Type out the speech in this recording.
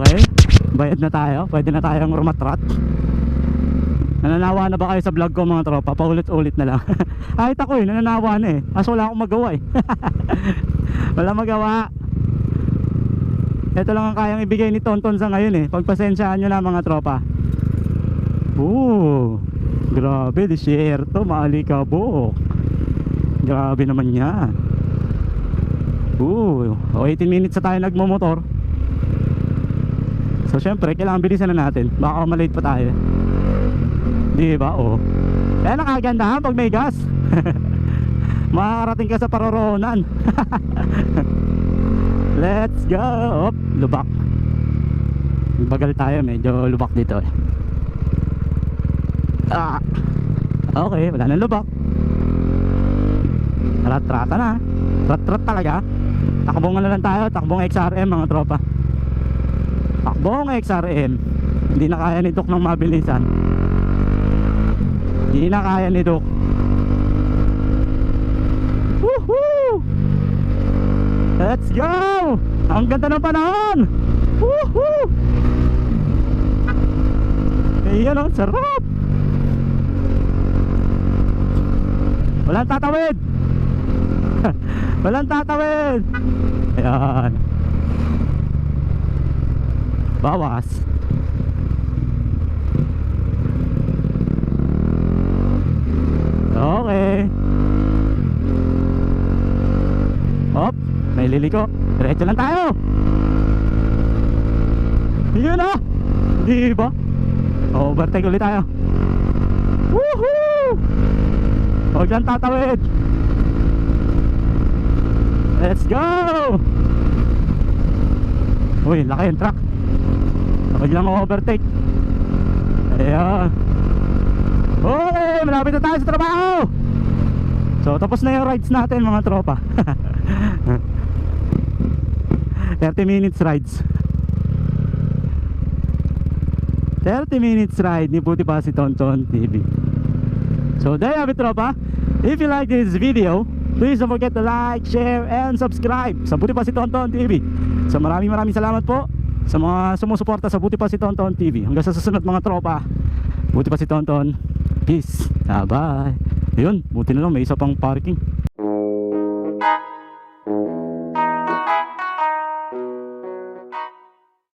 Okay, bayad na tayo. Pwede na tayong rumatrat. Nananawa na ba kayo sa vlog ko mga tropa? Paulit-ulit na lang. Kahit ako nananawa na kaso wala akong magawa wala magawa. Ito lang ang kayang ibigay ni Tonton sa ngayon pagpasensyaan nyo na mga tropa. Grabe, disyerto, maalikabok. Grabe naman yan. 18 minutes na tayo nagmumotor. So syempre kailangan bilisan na natin, baka malate pa tayo. Diba? Kaya nakagandahan pag may gas. Makakarating ka sa paroroonan. Let's go. Lubak. Bagal tayo, medyo lubak dito Okay, wala nang lubak. Rat-rata na. Rat-rat talaga. Takbong na lang tayo, takbong XRM mga tropa. Takbong XRM. Hindi na kaya ni Dok ng mabilisan. Hindi na kaya ni Dok. Woohoo! Let's go! Ang ganda ng panahon! Woohoo! Ayan ang sarap! Walang tatawid! Walang tatawid! Ayan. Bawas. Okay. Hop, may liliko. Diretso lang tayo. Yun diba? Overtake ulit tayo. Woohoo! Huwag lang tatawid. Let's go! Uy, laki yung truck. Huwag lang overtake. Ayan. Okay, malapit na tayo sa trabaho. So tapos na yung rides natin mga tropa. 30 minutes rides. 30 minutes ride ni Buti Pa Si Tonton TV. So there you have it tropa. If you like this video, please don't forget to like, share, and subscribe sa Buti Pa Si Tonton TV. So maraming salamat po sa mga sumusuporta sa Buti Pa Si Tonton TV. Hanggang sa susunod mga tropa. Buti Pa Si Tonton. Peace. Bye. Ayun, buti na lang may isa pang parking.